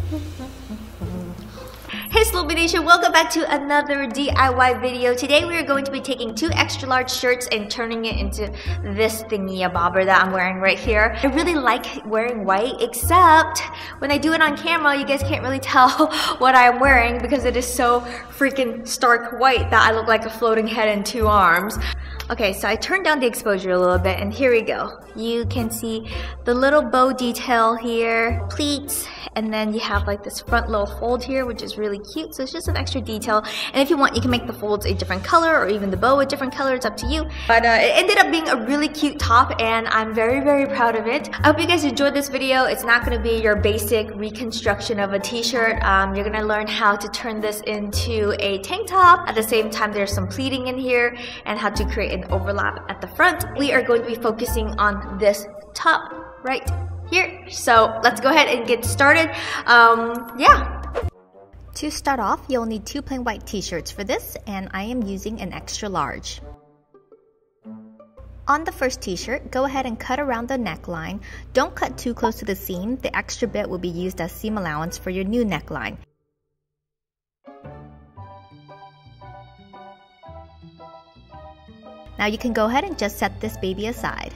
Hey Sloabie Nation, welcome back to another DIY video. Today we are going to be taking 2 extra large shirts and turning it into this thingy-a-bobber that I'm wearing right here. I really like wearing white, except when I do it on camera, you guys can't really tell what I'm wearing because it is so freaking stark white that I look like a floating head and 2 arms. Okay, so I turned down the exposure a little bit and here we go. You can see the little bow detail here, pleats, and then you have like this front little fold here, which is really cute. So it's just an extra detail. And if you want, you can make the folds a different color or even the bow a different color. It's up to you. But it ended up being a really cute top and I'm very, very proud of it. I hope you guys enjoyed this video. It's not going to be your basic reconstruction of a t-shirt. You're going to learn how to turn this into a tank top. At the same time, there's some pleating in here and how to create an overlap at the front. We are going to be focusing on this top right here. So let's go ahead and get started. Yeah. To start off, you'll need 2 plain white t-shirts for this, and I am using an extra large. On the first t-shirt, go ahead and cut around the neckline. Don't cut too close to the seam. The extra bit will be used as seam allowance for your new neckline. Now you can go ahead and just set this baby aside.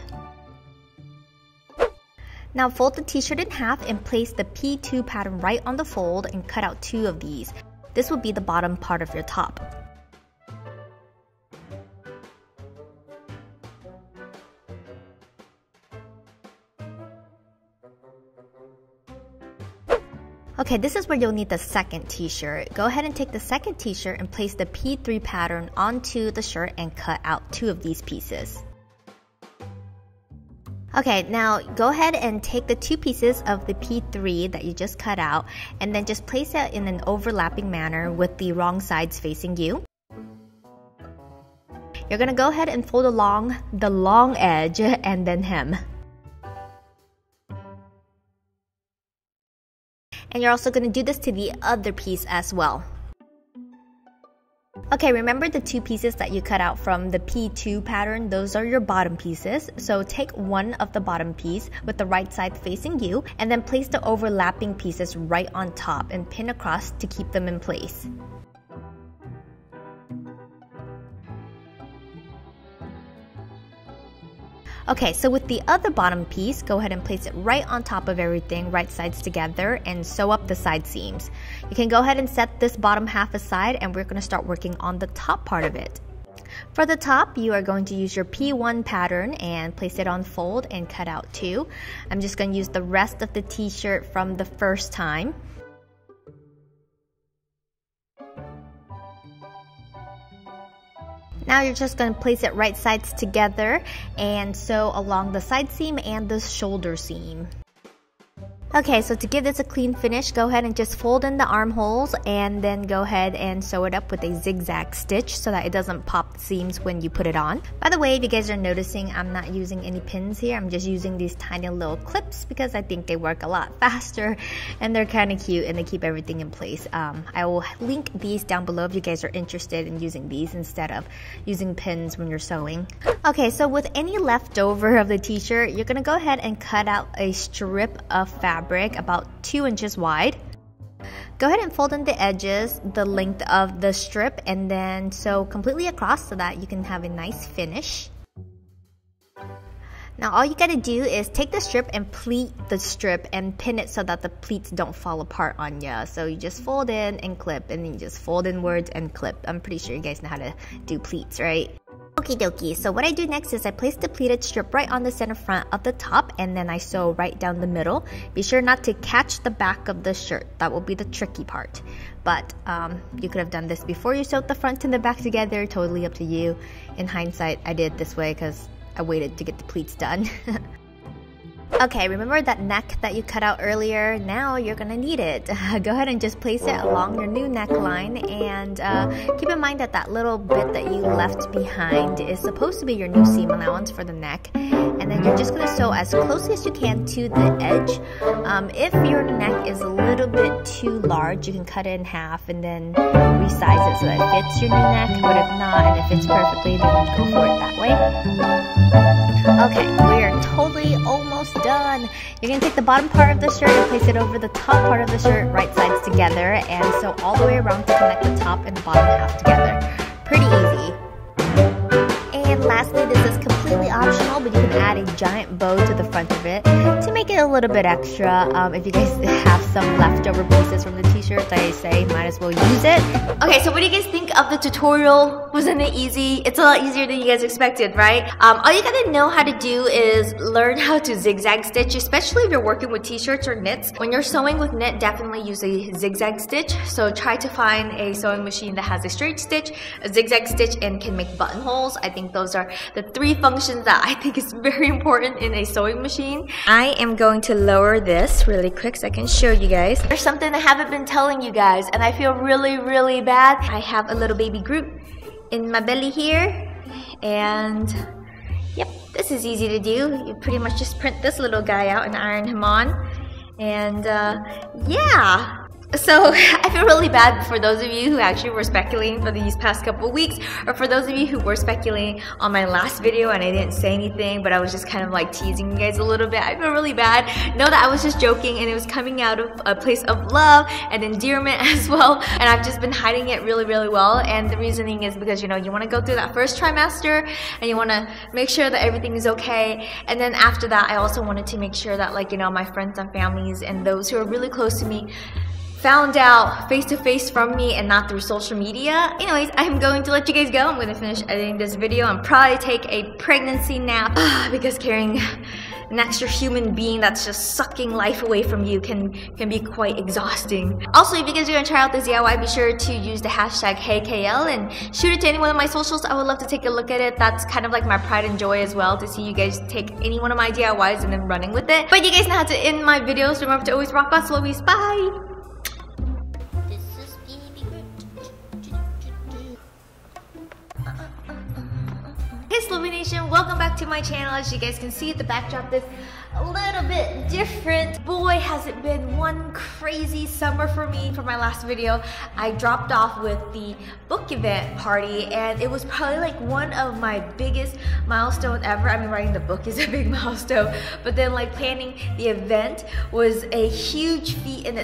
Now fold the t-shirt in half and place the P2 pattern right on the fold and cut out 2 of these. This will be the bottom part of your top. Okay, this is where you'll need the second t-shirt. Go ahead and take the second t-shirt and place the P3 pattern onto the shirt and cut out 2 of these pieces. Okay, now go ahead and take the 2 pieces of the P3 that you just cut out and then just place it in an overlapping manner with the wrong sides facing you. You're gonna go ahead and fold along the long edge and then hem. And you're also gonna do this to the other piece as well. Okay, remember the 2 pieces that you cut out from the P2 pattern? Those are your bottom pieces. So take one of the bottom piece with the right side facing you and then place the overlapping pieces right on top and pin across to keep them in place. Okay, so with the other bottom piece, go ahead and place it right on top of everything, right sides together, and sew up the side seams. You can go ahead and set this bottom half aside and we're going to start working on the top part of it. For the top, you are going to use your P1 pattern and place it on fold and cut out 2. I'm just going to use the rest of the t-shirt from the first time. Now you're just going to place it right sides together and sew along the side seam and the shoulder seam. Okay, so to give this a clean finish, go ahead and just fold in the armholes and then go ahead and sew it up with a zigzag stitch so that it doesn't pop the seams when you put it on. By the way, if you guys are noticing, I'm not using any pins here. I'm just using these tiny little clips because I think they work a lot faster and they're kind of cute and they keep everything in place. I will link these down below if you guys are interested in using these instead of using pins when you're sewing. Okay, so with any leftover of the t-shirt, you're gonna go ahead and cut out a strip of fabric about 2 inches wide. Go ahead and fold in the edges the length of the strip and then sew completely across so that you can have a nice finish. Now all you gotta do is take the strip and pleat the strip and pin it so that the pleats don't fall apart on ya. So you just fold in and clip and then you just fold inwards and clip. I'm pretty sure you guys know how to do pleats, right? Okie dokie, so what I do next is I place the pleated strip right on the center front of the top and then I sew right down the middle. Be sure not to catch the back of the shirt. That will be the tricky part. But you could have done this before you sewed the front and the back together. Totally up to you. In hindsight, I did it this way because I waited to get the pleats done. Okay, remember that neck that you cut out earlier? Now you're gonna need it. Go ahead and just place it along your new neckline and keep in mind that that little bit that you left behind is supposed to be your new seam allowance for the neck. And then you're just gonna sew as closely as you can to the edge. If your neck is a little bit too large, you can cut it in half and then resize it so that it fits your new neck. But if not, and it fits perfectly, then go for it that way. Okay, we're totally almost done. You're gonna take the bottom part of the shirt and place it over the top part of the shirt, right sides together, and sew all the way around to connect the top and the bottom half together. Pretty easy. And lastly, this is completely optional, but you can add a giant bow to the front of it to make it a little bit extra. If you guys have some leftover pieces from the t-shirts, I say might as well use it. Okay, so what do you guys think of the tutorial? Wasn't it easy? It's a lot easier than you guys expected, right? All you gotta know how to do is learn how to zigzag stitch, especially if you're working with t-shirts or knits. When you're sewing with knit, definitely use a zigzag stitch. So try to find a sewing machine that has a straight stitch, a zigzag stitch, and can make buttonholes. I think those are the 3 functions that I think is very important in a sewing machine. I am going to lower this really quick so I can show you guys. There's something I haven't been telling you guys, and I feel really bad. I have a little baby Groot in my belly here, and yep, this is easy to do. You pretty much just print this little guy out and iron him on, and yeah. So I feel really bad for those of you who actually were speculating for these past couple of weeks, or for those of you who were speculating on my last video and I didn't say anything, but I was just kind of like teasing you guys a little bit. I feel really bad. Know that I was just joking, and it was coming out of a place of love and endearment as well, and I've just been hiding it really well. And the reasoning is because, you know, you want to go through that first trimester and you want to make sure that everything is okay, and then after that I also wanted to make sure that, like, you know, my friends and families and those who are really close to me found out face-to-face from me and not through social media. Anyways, I'm going to let you guys go. I'm going to finish editing this video and probably take a pregnancy nap because carrying an extra human being that's just sucking life away from you can be quite exhausting. Also, if you guys are going to try out this DIY, be sure to use the hashtag HeyKL and shoot it to any one of my socials. I would love to take a look at it. That's kind of like my pride and joy as well, to see you guys take any one of my DIYs and then running with it. But you guys know how to end my videos. Remember to always rock on, Sloabies. Bye! Hey Sloabie Nation, welcome back to my channel. As you guys can see, the backdrop is a little bit different. Boy, has it been one crazy summer for me. For my last video, I dropped off with the book event party, and it was probably like one of my biggest milestones ever. I mean, writing the book is a big milestone, but then like planning the event was a huge feat in itself.